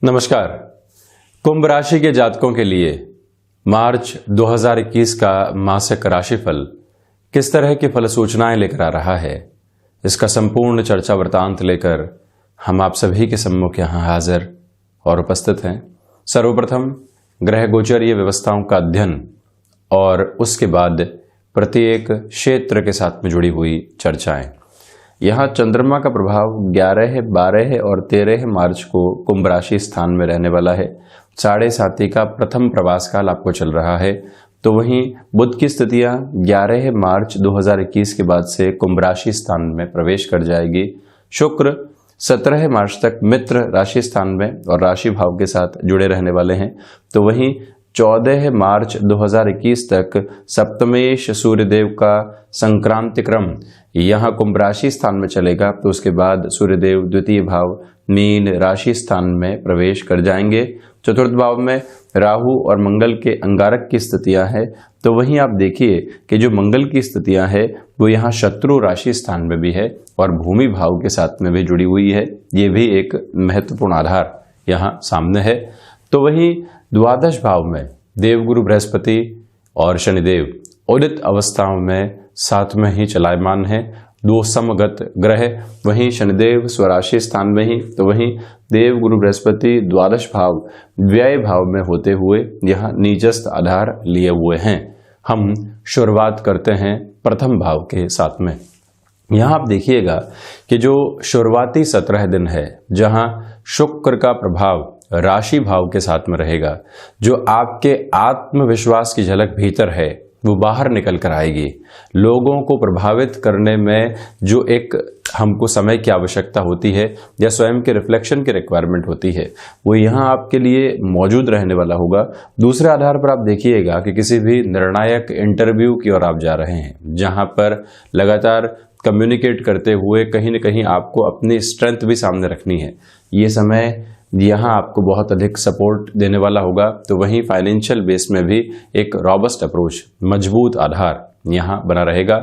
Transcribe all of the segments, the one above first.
नमस्कार। कुंभ राशि के जातकों के लिए मार्च 2021 का मासिक राशिफल किस तरह की फल सूचनाएं लेकर आ रहा है, इसका संपूर्ण चर्चा वृतांत लेकर हम आप सभी के सम्मुख यहां हाजिर और उपस्थित हैं। सर्वप्रथम ग्रह गोचरीय व्यवस्थाओं का अध्ययन और उसके बाद प्रत्येक क्षेत्र के साथ में जुड़ी हुई चर्चाएं। यहाँ चंद्रमा का प्रभाव 11, 12 और 13 मार्च को कुंभ राशि स्थान में रहने वाला है। 7.5 का प्रथम प्रवास काल आपको चल रहा है। तो वहीं बुध की स्थितियां 11 मार्च 2021 के बाद से कुंभ राशि स्थान में प्रवेश कर जाएगी। शुक्र 17 मार्च तक मित्र राशि स्थान में और राशि भाव के साथ जुड़े रहने वाले हैं। तो वहीं 14 मार्च 2021 तक सप्तमेश सूर्यदेव का संक्रांति क्रम यहाँ कुंभ राशि स्थान में चलेगा। तो उसके बाद सूर्यदेव द्वितीय भाव मीन राशि स्थान में प्रवेश कर जाएंगे। चतुर्थ भाव में राहु और मंगल के अंगारक की स्थितियां हैं। तो वहीं आप देखिए कि जो मंगल की स्थितियां हैं वो यहाँ शत्रु राशि स्थान में भी है और भूमि भाव के साथ में भी जुड़ी हुई है। ये भी एक महत्वपूर्ण आधार यहाँ सामने है। तो वहीं द्वादश भाव में देवगुरु बृहस्पति और शनिदेव उदित अवस्थाओं में साथ में ही चलायमान है। दो समगत ग्रह, वहीं शनिदेव स्वराशि स्थान में ही, तो वहीं देवगुरु बृहस्पति द्वादश भाव व्यय भाव में होते हुए यहाँ नीचस्थ आधार लिए हुए हैं। हम शुरुआत करते हैं प्रथम भाव के साथ में। यहाँ आप देखिएगा कि जो शुरुआती 17 दिन है जहाँ शुक्र का प्रभाव राशि भाव के साथ में रहेगा, जो आपके आत्मविश्वास की झलक भीतर है वो बाहर निकल कर आएगी। लोगों को प्रभावित करने में जो एक हमको समय की आवश्यकता होती है या स्वयं के रिफ्लेक्शन की रिक्वायरमेंट होती है वो यहाँ आपके लिए मौजूद रहने वाला होगा। दूसरे आधार पर आप देखिएगा कि किसी भी निर्णायक इंटरव्यू की ओर आप जा रहे हैं जहाँ पर लगातार कम्युनिकेट करते हुए कहीं न कहीं आपको अपनी स्ट्रेंथ भी सामने रखनी है। ये समय यहाँ आपको बहुत अधिक सपोर्ट देने वाला होगा। तो वहीं फाइनेंशियल बेस में भी एक रॉबस्ट अप्रोच, मजबूत आधार यहाँ बना रहेगा।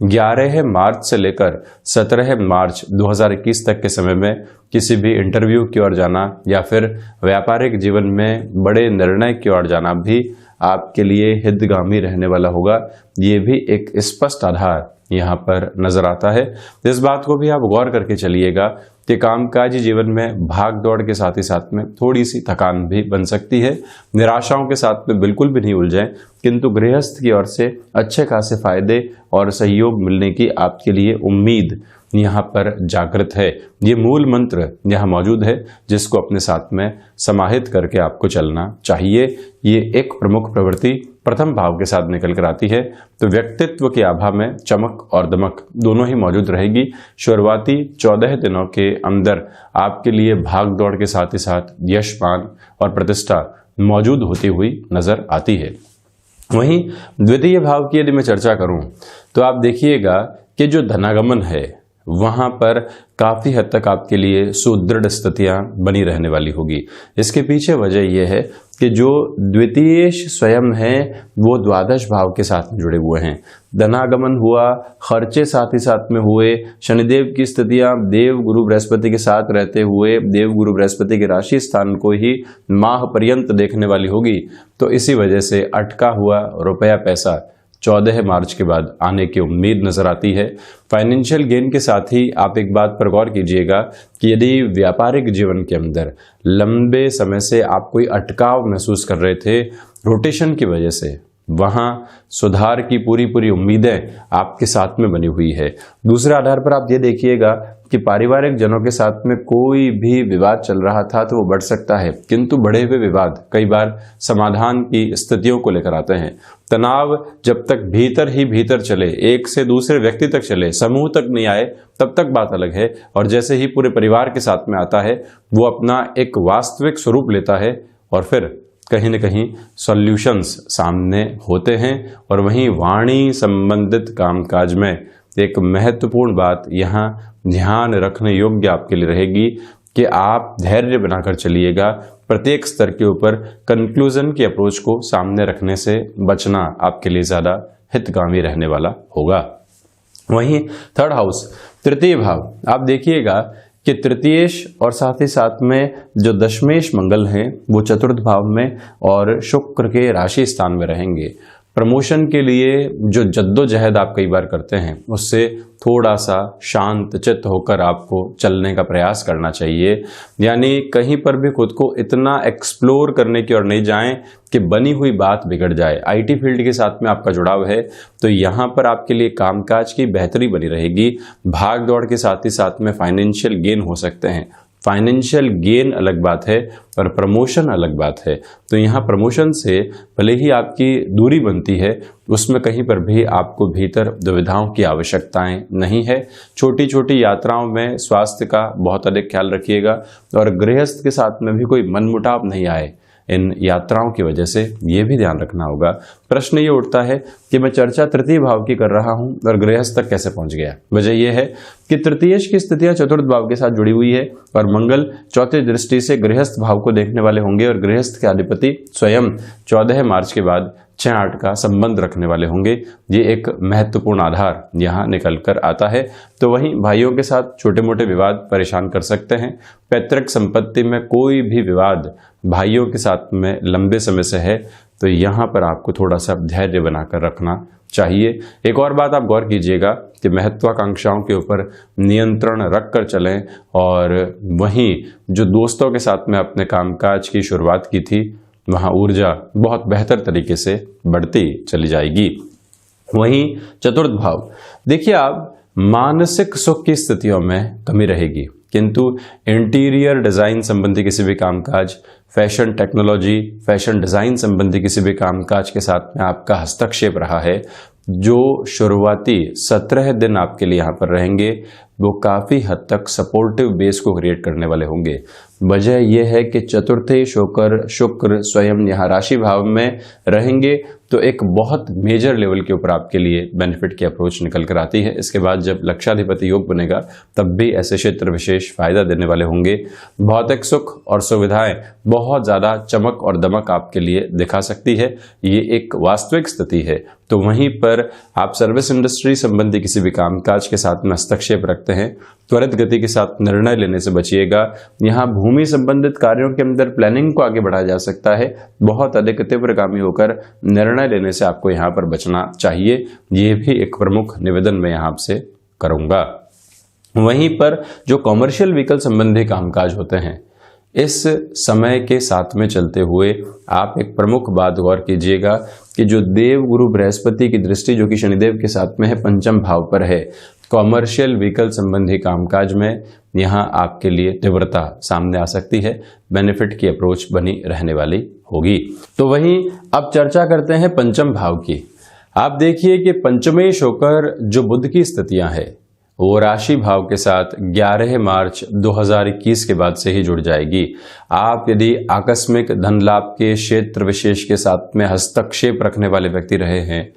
11 मार्च से लेकर 17 मार्च 2021 तक के समय में किसी भी इंटरव्यू की ओर जाना या फिर व्यापारिक जीवन में बड़े निर्णय की ओर जाना भी आपके लिए हितगामी रहने वाला होगा। ये भी एक स्पष्ट आधार यहाँ पर नजर आता है। इस बात को भी आप गौर करके चलिएगा कि कामकाजी जीवन में भाग दौड़ के साथ ही साथ में थोड़ी सी थकान भी बन सकती है। निराशाओं के साथ में बिल्कुल भी नहीं उलझें, किंतु गृहस्थ की ओर से अच्छे खासे फायदे और सहयोग मिलने की आपके लिए उम्मीद यहाँ पर जागृत है। ये मूल मंत्र यहाँ मौजूद है जिसको अपने साथ में समाहित करके आपको चलना चाहिए। ये एक प्रमुख प्रवृत्ति प्रथम भाव के साथ निकल कर आती है। तो व्यक्तित्व की आभा में चमक और दमक दोनों ही मौजूद रहेगी। शुरुआती 14 दिनों के अंदर आपके लिए भाग दौड़ के साथ ही साथ यश, मान और प्रतिष्ठा मौजूद होती हुई नजर आती है। वहीं द्वितीय भाव की यदि मैं चर्चा करूं तो आप देखिएगा कि जो धनागमन है वहां पर काफी हद तक आपके लिए सुदृढ़ स्थितियां बनी रहने वाली होगी। इसके पीछे वजह यह है कि जो द्वितीय स्वयं है वो द्वादश भाव के साथ जुड़े हुए हैं। धनागमन हुआ, खर्चे साथ ही साथ में हुए। शनिदेव की स्थितियां देव गुरु बृहस्पति के साथ रहते हुए देव गुरु बृहस्पति के राशि स्थान को ही माह पर्यंत देखने वाली होगी। तो इसी वजह से अटका हुआ रुपया पैसा 14 मार्च के बाद आने की उम्मीद नजर आती है। फाइनेंशियल गेन के साथ ही आप एक बात पर गौर कीजिएगा कि यदि व्यापारिक जीवन के अंदर लंबे समय से आप कोई अटकाव महसूस कर रहे थे रोटेशन की वजह से, वहां सुधार की पूरी उम्मीदें आपके साथ में बनी हुई है। दूसरे आधार पर आप ये देखिएगा कि पारिवारिक जनों के साथ में कोई भी विवाद चल रहा था तो वो बढ़ सकता है, किंतु बढ़े हुए विवाद कई बार समाधान की स्थितियों को लेकर आते हैं। तनाव जब तक भीतर ही भीतर चले, एक से दूसरे व्यक्ति तक चले, समूह तक नहीं आए तब तक बात अलग है, और जैसे ही पूरे परिवार के साथ में आता है वो अपना एक वास्तविक स्वरूप लेता है और फिर कहीं न कहीं सॉल्यूशंस सामने होते हैं। और वहीं वाणी संबंधित कामकाज में एक महत्वपूर्ण बात यहाँ ध्यान रखने योग्य आपके लिए रहेगी कि आप धैर्य बनाकर चलिएगा। प्रत्येक स्तर के ऊपर कंक्लूजन की अप्रोच को सामने रखने से बचना आपके लिए ज़्यादा हितगामी रहने वाला होगा। वहीं थर्ड हाउस, तृतीय भाव, आप देखिएगा कि तृतीयेश और साथ ही साथ में जो दशमेश मंगल हैं वो चतुर्थ भाव में और शुक्र के राशि स्थान में रहेंगे। प्रमोशन के लिए जो जद्दोजहद आप कई बार करते हैं उससे थोड़ा सा शांत चित्त होकर आपको चलने का प्रयास करना चाहिए। यानी कहीं पर भी खुद को इतना एक्सप्लोर करने की ओर नहीं जाएं कि बनी हुई बात बिगड़ जाए। आईटी फील्ड के साथ में आपका जुड़ाव है तो यहाँ पर आपके लिए कामकाज की बेहतरी बनी रहेगी। भाग दौड़ के साथ ही साथ में फाइनेंशियल गेन हो सकते हैं। फाइनेंशियल गेन अलग बात है और प्रमोशन अलग बात है। तो यहाँ प्रमोशन से भले ही आपकी दूरी बनती है उसमें कहीं पर भी आपको भीतर दुविधाओं की आवश्यकताएं नहीं है। छोटी छोटी यात्राओं में स्वास्थ्य का बहुत अधिक ख्याल रखिएगा और गृहस्थ के साथ में भी कोई मनमुटाव नहीं आए इन यात्राओं की वजह से, ये भी ध्यान रखना होगा। प्रश्न ये उठता है कि मैं चर्चा तृतीय भाव की कर रहा हूं और गृहस्थ तक कैसे पहुंच गया। वजह यह है कि तृतीयेश की स्थितियां चतुर्थ भाव के साथ जुड़ी हुई है और मंगल चौथी दृष्टि से गृहस्थ भाव को देखने वाले होंगे और गृहस्थ के अधिपति स्वयं 14 मार्च के बाद 6-8 का संबंध रखने वाले होंगे। ये एक महत्वपूर्ण आधार यहाँ निकल कर आता है। तो वहीं भाइयों के साथ छोटे मोटे विवाद परेशान कर सकते हैं। पैतृक संपत्ति में कोई भी विवाद भाइयों के साथ में लंबे समय से है तो यहाँ पर आपको थोड़ा सा धैर्य बनाकर रखना चाहिए। एक और बात आप गौर कीजिएगा कि महत्वाकांक्षाओं के ऊपर नियंत्रण रख कर चलें और वहीं जो दोस्तों के साथ में अपने कामकाज की शुरुआत की थी वहाँ ऊर्जा बहुत बेहतर तरीके से बढ़ती चली जाएगी। वहीं चतुर्थ भाव, देखिए आप मानसिक सुख की स्थितियों में कमी रहेगी किंतु इंटीरियर डिजाइन संबंधी किसी भी कामकाज, फैशन टेक्नोलॉजी, फैशन डिजाइन संबंधी किसी भी कामकाज के साथ में आपका हस्तक्षेप रहा है जो शुरुआती 17 दिन आपके लिए यहाँ पर रहेंगे वो काफ़ी हद तक सपोर्टिव बेस को क्रिएट करने वाले होंगे। वजह यह है कि चतुर्थेश होकर शुक्र स्वयं यहाँ राशि भाव में रहेंगे तो एक बहुत मेजर लेवल के ऊपर आपके लिए बेनिफिट की अप्रोच निकल कर आती है। इसके बाद जब लक्षाधिपति योग बनेगा तब भी ऐसे क्षेत्र विशेष फायदा देने वाले होंगे। भौतिक सुख और सुविधाएं बहुत ज़्यादा चमक और दमक आपके लिए दिखा सकती है, ये एक वास्तविक स्थिति है। तो वहीं पर आप सर्विस इंडस्ट्री संबंधी किसी भी कामकाज के साथ में हस्तक्षेप रखते हैं, त्वरित गति के साथ निर्णय लेने से बचिएगा। यहाँ भूमि संबंधित कार्यों के अंदर प्लानिंग को आगे बढ़ाया जा सकता है। बहुत अधिक तीव्रगामी होकर निर्णय लेने से आपको यहाँ पर बचना चाहिए। ये भी एक प्रमुख निवेदन मैं यहाँ आपसे करूँगा। वहीं पर जो कॉमर्शियल व्हीकल संबंधी कामकाज होते हैं इस समय के साथ में चलते हुए आप एक प्रमुख बात गौर कीजिएगा कि जो देव गुरु बृहस्पति की दृष्टि जो कि शनिदेव के साथ में है पंचम भाव पर है, कॉमर्शियल व्हीकल संबंधी कामकाज में यहाँ आपके लिए तीव्रता सामने आ सकती है। बेनिफिट की अप्रोच बनी रहने वाली होगी। तो वहीं अब चर्चा करते हैं पंचम भाव की। आप देखिए कि पंचमेश होकर जो बुध की स्थितियां हैं वो राशि भाव के साथ 11 मार्च 2021 के बाद से ही जुड़ जाएगी। आप यदि आकस्मिक धन लाभ के क्षेत्र विशेष के साथ में हस्तक्षेप रखने वाले व्यक्ति रहे हैं,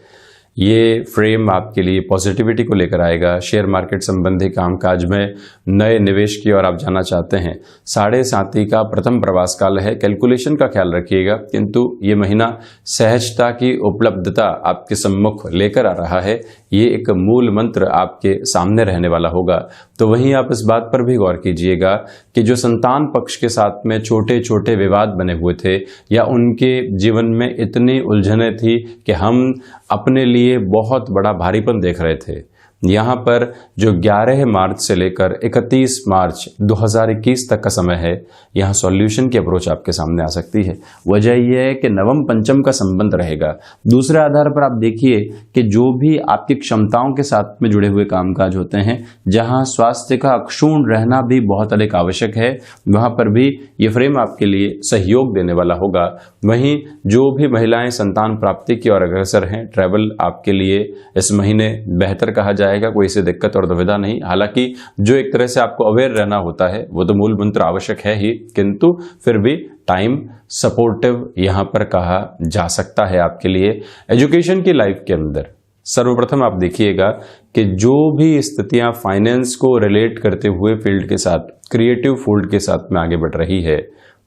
ये फ्रेम आपके लिए पॉजिटिविटी को लेकर आएगा। शेयर मार्केट संबंधी कामकाज में नए निवेश की ओर आप जाना चाहते हैं, 7.5 का प्रथम प्रवास काल है। कैलकुलेशन का ख्याल रखिएगा किंतु ये महीना सहजता की उपलब्धता आपके सम्मुख लेकर आ रहा है। ये एक मूल मंत्र आपके सामने रहने वाला होगा। तो वहीं आप इस बात पर भी गौर कीजिएगा कि जो संतान पक्ष के साथ में छोटे छोटे विवाद बने हुए थे या उनके जीवन में इतनी उलझने थी कि हम अपने लिए बहुत बड़ा भारीपन देख रहे थे, यहाँ पर जो 11 मार्च से लेकर 31 मार्च 2021 तक का समय है, यहाँ सॉल्यूशन की अप्रोच आपके सामने आ सकती है। वजह यह है कि नवम पंचम का संबंध रहेगा। दूसरे आधार पर आप देखिए कि जो भी आपकी क्षमताओं के साथ में जुड़े हुए कामकाज होते हैं, जहाँ स्वास्थ्य का अक्षुण्ण रहना भी बहुत अधिक आवश्यक है, वहाँ पर भी ये फ्रेम आपके लिए सहयोग देने वाला होगा। वहीं जो भी महिलाएं संतान प्राप्ति की ओर अग्रसर हैं, ट्रैवल आपके लिए इस महीने बेहतर कहा जाएगा, कोई से दिक्कत और दुविधा नहीं। हालांकि जो एक तरह से आपको अवेयर रहना होता है वो तो मूल मंत्र आवश्यक है ही, किंतु फिर भी टाइम सपोर्टिव यहाँ पर कहा जा सकता है आपके लिए। एजुकेशन की लाइफ के अंदर सर्वप्रथम आप देखिएगा कि जो भी स्थितियां फाइनेंस को रिलेट करते हुए फील्ड के साथ, क्रिएटिव फील्ड के साथ में आगे बढ़ रही है,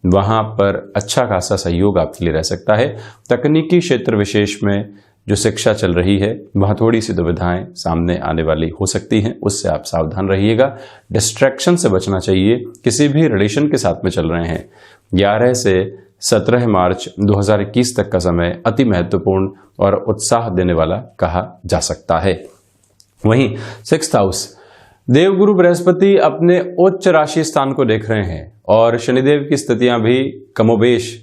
वहां पर अच्छा खासा सहयोग आपके लिए रह सकता है। तकनीकी क्षेत्र विशेष में जो शिक्षा चल रही है वहाँ थोड़ी सी दुविधाएं सामने आने वाली हो सकती हैं, उससे आप सावधान रहिएगा। डिस्ट्रैक्शन से बचना चाहिए। किसी भी रिलेशन के साथ में चल रहे हैं, 11 से 17 मार्च 2021 तक का समय अति महत्वपूर्ण और उत्साह देने वाला कहा जा सकता है। वहीं 6th हाउस, देवगुरु बृहस्पति अपने उच्च राशि स्थान को देख रहे हैं और शनिदेव की स्थितियां भी कमोबेश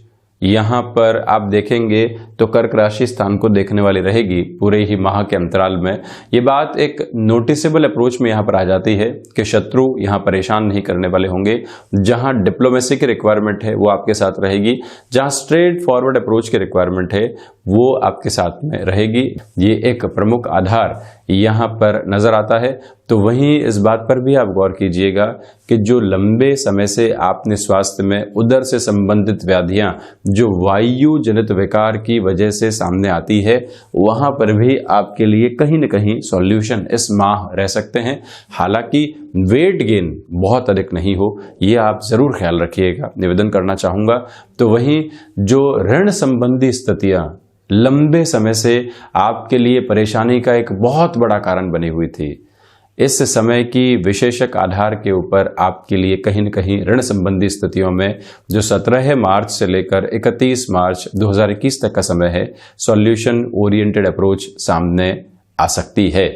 यहां पर आप देखेंगे तो कर्क राशि स्थान को देखने वाली रहेगी पूरे ही माह के अंतराल में। ये बात एक नोटिसेबल अप्रोच में यहां पर आ जाती है कि शत्रु यहां परेशान नहीं करने वाले होंगे। जहां डिप्लोमेसी की रिक्वायरमेंट है वो आपके साथ रहेगी, जहां स्ट्रेट फॉरवर्ड अप्रोच की रिक्वायरमेंट है वो आपके साथ में रहेगी। ये एक प्रमुख आधार यहां पर नजर आता है। तो वहीं इस बात पर भी आप गौर कीजिएगा कि जो लंबे समय से आपने स्वास्थ्य में उदर से संबंधित व्याधियां जो वायु जनित विकार की वजह से सामने आती है, वहां पर भी आपके लिए कहीं न कहीं सॉल्यूशन इस माह रह सकते हैं। हालांकि वेट गेन बहुत अधिक नहीं हो, ये आप जरूर ख्याल रखिएगा, निवेदन करना चाहूंगा। तो वहीं जो ऋण संबंधी स्थितियां लंबे समय से आपके लिए परेशानी का एक बहुत बड़ा कारण बनी हुई थी, इस समय की विशेषक आधार के ऊपर आपके लिए कहीं न कहीं ऋण संबंधी स्थितियों में जो 17 मार्च से लेकर 31 मार्च 2021 तक का समय है, सॉल्यूशन ओरिएंटेड अप्रोच सामने आ सकती है।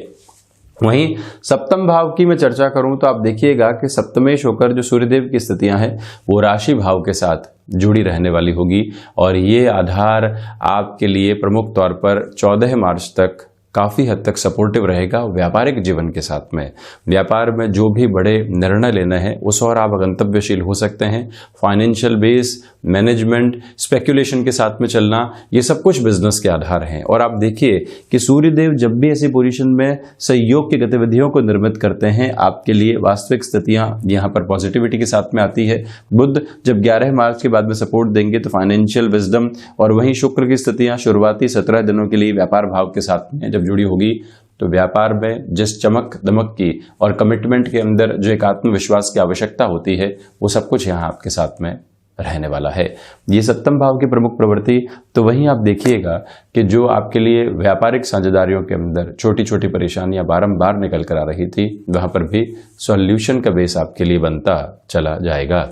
वहीं सप्तम भाव की मैं चर्चा करूं तो आप देखिएगा कि सप्तमेश होकर जो सूर्यदेव की स्थितियां हैं वो राशि भाव के साथ जुड़ी रहने वाली होगी और ये आधार आपके लिए प्रमुख तौर पर 14 मार्च तक काफ़ी हद तक सपोर्टिव रहेगा व्यापारिक जीवन के साथ में। व्यापार में जो भी बड़े निर्णय लेने हैं उस और आप गंतव्यशील हो सकते हैं। फाइनेंशियल बेस, मैनेजमेंट, स्पेक्यूलेशन के साथ में चलना, ये सब कुछ बिजनेस के आधार हैं। और आप देखिए कि सूर्यदेव जब भी ऐसी पोजीशन में सहयोग की गतिविधियों को निर्मित करते हैं, आपके लिए वास्तविक स्थितियां यहाँ पर पॉजिटिविटी के साथ में आती है। बुध जब 11 मार्च के बाद में सपोर्ट देंगे तो फाइनेंशियल विजडम, और वहीं शुक्र की स्थितियां शुरुआती 17 दिनों के लिए व्यापार भाव के साथ में जब जुड़ी होगी तो व्यापार में जिस चमक दमक की और कमिटमेंट के अंदर जो एक आत्मविश्वास की आवश्यकता होती है वो सब कुछ यहाँ आपके साथ में रहने वाला है। ये सप्तम भाव की प्रमुख प्रवृत्ति। तो वहीं आप देखिएगा कि जो आपके लिए व्यापारिक साझेदारियों के अंदर छोटी छोटी परेशानियां बारंबार निकल कर आ रही थी, वहां पर भी सॉल्यूशन का बेस आपके लिए बनता चला जाएगा।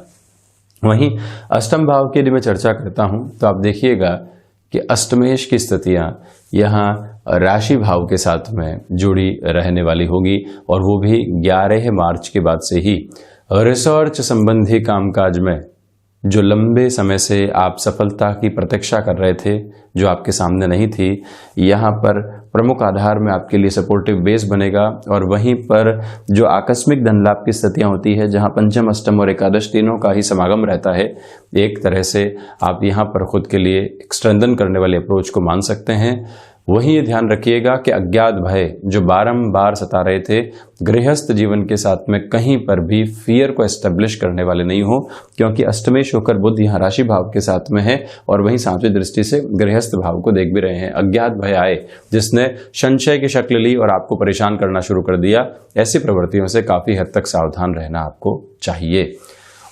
वहीं अष्टम भाव की यदि मैं चर्चा करता हूं तो आप देखिएगा कि अष्टमेश की स्थितियां यहाँ राशि भाव के साथ में जुड़ी रहने वाली होगी और वो भी 11 मार्च के बाद से ही। रिसर्च संबंधी कामकाज में जो लंबे समय से आप सफलता की प्रतीक्षा कर रहे थे, जो आपके सामने नहीं थी, यहाँ पर प्रमुख आधार में आपके लिए सपोर्टिव बेस बनेगा। और वहीं पर जो आकस्मिक धन लाभ की स्थितियां होती है, जहां पंचम, अष्टम और एकादश तीनों का ही समागम रहता है, एक तरह से आप यहाँ पर खुद के लिए स्ट्रेंथन करने वाले अप्रोच को मान सकते हैं। वहीं ये ध्यान रखिएगा कि अज्ञात भय जो बारंबार सता रहे थे, गृहस्थ जीवन के साथ में कहीं पर भी फियर को एस्टेब्लिश करने वाले नहीं हो, क्योंकि अष्टमेश होकर बुध यहाँ राशि भाव के साथ में है और वहीं सातवीं दृष्टि से गृहस्थ भाव को देख भी रहे हैं। अज्ञात भय आए जिसने संशय की शक्ल ली और आपको परेशान करना शुरू कर दिया, ऐसी प्रवृत्तियों से काफी हद तक सावधान रहना आपको चाहिए।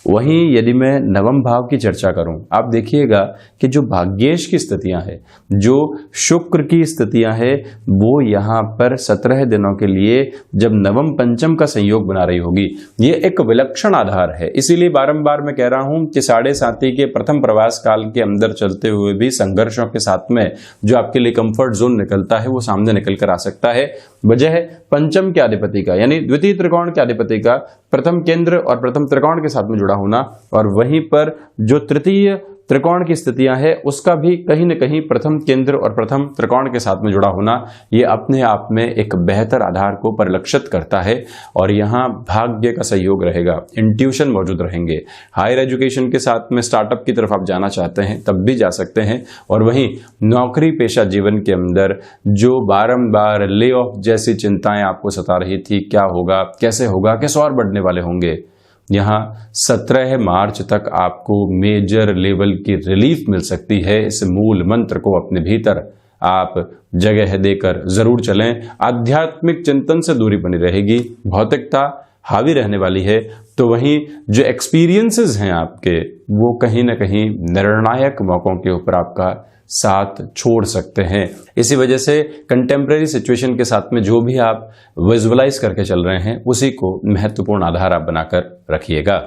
वहीं यदि मैं नवम भाव की चर्चा करूं, आप देखिएगा कि जो भाग्येश की स्थितियां हैं, जो शुक्र की स्थितियां हैं, वो यहाँ पर 17 दिनों के लिए जब नवम पंचम का संयोग बना रही होगी, ये एक विलक्षण आधार है। इसीलिए बारंबार मैं कह रहा हूं कि 7.5 के प्रथम प्रवास काल के अंदर चलते हुए भी संघर्षों के साथ में जो आपके लिए कंफर्ट जोन निकलता है वो सामने निकल कर आ सकता है। वजह है पंचम के अधिपति का, यानी द्वितीय त्रिकोण के अधिपति का प्रथम केंद्र और प्रथम त्रिकोण के साथ में जुड़ा होना, और वहीं पर जो तृतीय त्रिकोण की स्थितियां हैं उसका भी कहीं न कहीं प्रथम केंद्र और प्रथम त्रिकोण के साथ में जुड़ा होना, ये अपने आप में एक बेहतर आधार को परिलक्षित करता है। और यहाँ भाग्य का सहयोग रहेगा, इंट्यूशन मौजूद रहेंगे। हायर एजुकेशन के साथ में स्टार्टअप की तरफ आप जाना चाहते हैं तब भी जा सकते हैं। और वहीं नौकरी पेशा जीवन के अंदर जो बारंबार ले ऑफ जैसी चिंताएं आपको सता रही थी, क्या होगा, कैसे होगा, कैसे और बढ़ने वाले होंगे, यहाँ 17 मार्च तक आपको मेजर लेवल की रिलीफ मिल सकती है। इस मूल मंत्र को अपने भीतर आप जगह देकर जरूर चलें। आध्यात्मिक चिंतन से दूरी बनी रहेगी, भौतिकता हावी रहने वाली है, तो वहीं जो एक्सपीरियंसेस हैं आपके, वो कहीं ना कहीं निर्णायक मौकों के ऊपर आपका साथ छोड़ सकते हैं। इसी वजह से कंटेम्प्रेरी सिचुएशन के साथ में जो भी आप विजुअलाइज करके चल रहे हैं, उसी को महत्वपूर्ण आधार आप बनाकर रखिएगा।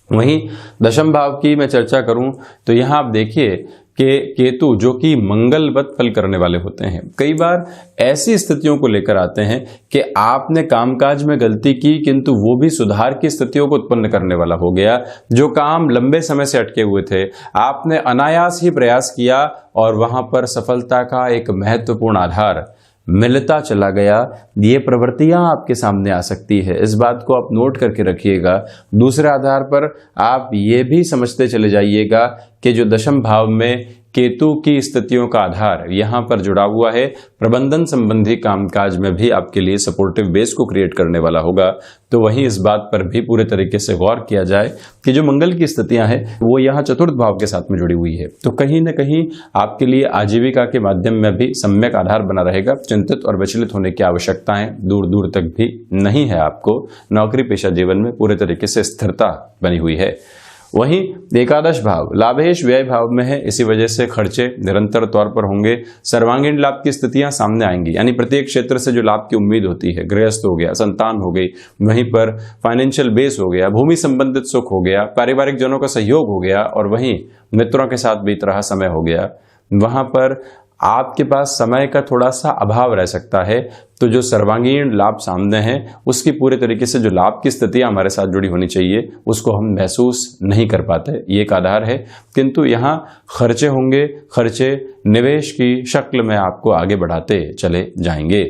वहीं दशम भाव की मैं चर्चा करूं तो यहां आप देखिए कि केतु जो कि मंगलवत फल करने वाले होते हैं, कई बार ऐसी स्थितियों को लेकर आते हैं कि आपने कामकाज में गलती की, किंतु वो भी सुधार की स्थितियों को उत्पन्न करने वाला हो गया। जो काम लंबे समय से अटके हुए थे, आपने अनायास ही प्रयास किया और वहां पर सफलता का एक महत्वपूर्ण आधार मिलता चला गया। ये प्रवृत्तियां आपके सामने आ सकती है, इस बात को आप नोट करके रखिएगा। दूसरे आधार पर आप ये भी समझते चले जाइएगा कि जो दशम भाव में केतु की स्थितियों का आधार यहां पर जुड़ा हुआ है, प्रबंधन संबंधी कामकाज में भी आपके लिए सपोर्टिव बेस को क्रिएट करने वाला होगा। तो वहीं इस बात पर भी पूरे तरीके से गौर किया जाए कि जो मंगल की स्थितियां हैं वो यहाँ चतुर्थ भाव के साथ में जुड़ी हुई है, तो कहीं ना कहीं आपके लिए आजीविका के माध्यम में भी सम्यक आधार बना रहेगा। चिंतित और विचलित होने की आवश्यकताएं दूर दूर तक भी नहीं है। आपको नौकरी पेशा जीवन में पूरे तरीके से स्थिरता बनी हुई है। वहीं एकादश भाव लाभेश व्यय भाव में है, इसी वजह से खर्चे निरंतर तौर पर होंगे। सर्वांगीण लाभ की स्थितियां सामने आएंगी, यानी प्रत्येक क्षेत्र से जो लाभ की उम्मीद होती है, गृहस्थ हो गया, संतान हो गई, वहीं पर फाइनेंशियल बेस हो गया, भूमि संबंधित सुख हो गया, पारिवारिक जनों का सहयोग हो गया, और वहीं मित्रों के साथ बीत रहा समय हो गया। वहां पर आपके पास समय का थोड़ा सा अभाव रह सकता है। तो जो सर्वांगीण लाभ सामने हैं, उसकी पूरे तरीके से जो लाभ की स्थितियां हमारे साथ जुड़ी होनी चाहिए, उसको हम महसूस नहीं कर पाते, ये एक आधार है। किंतु यहाँ खर्चे होंगे, खर्चे निवेश की शक्ल में आपको आगे बढ़ाते चले जाएंगे।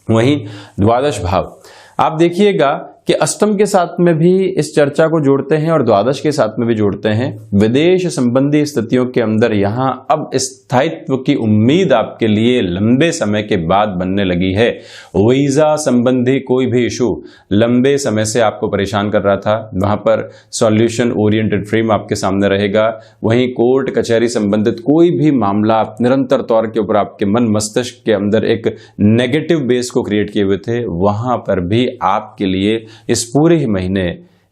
वहीं द्वादश भाव आप देखिएगा कि अष्टम के साथ में भी इस चर्चा को जोड़ते हैं और द्वादश के साथ में भी जोड़ते हैं। विदेश संबंधी स्थितियों के अंदर यहां अब स्थायित्व की उम्मीद आपके लिए लंबे समय के बाद बनने लगी है। वीजा संबंधी कोई भी इशू लंबे समय से आपको परेशान कर रहा था, वहां पर सॉल्यूशन ओरिएंटेड फ्रेम आपके सामने रहेगा। वहीं कोर्ट कचहरी संबंधित कोई भी मामला निरंतर तौर के ऊपर आपके मन मस्तिष्क के अंदर एक नेगेटिव बेस को क्रिएट किए हुए थे, वहां पर भी आपके लिए इस पूरे ही महीने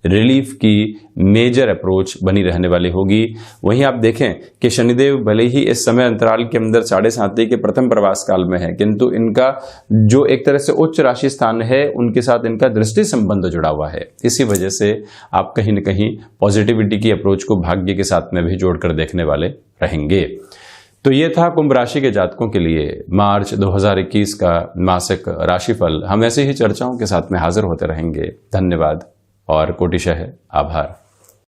रिलीफ की मेजर अप्रोच बनी रहने वाली होगी। वहीं आप देखें कि शनिदेव भले ही इस समय अंतराल के अंदर 7.5 के प्रथम प्रवास काल में है, किंतु इनका जो एक तरह से उच्च राशि स्थान है, उनके साथ इनका दृष्टि संबंध जुड़ा हुआ है। इसी वजह से आप कहीं न कहीं पॉजिटिविटी की अप्रोच को भाग्य के साथ में भी जोड़कर देखने वाले रहेंगे। तो ये था कुंभ राशि के जातकों के लिए मार्च 2021 का मासिक राशिफल। हम ऐसे ही चर्चाओं के साथ में हाजिर होते रहेंगे। धन्यवाद और कोटिशः आभार।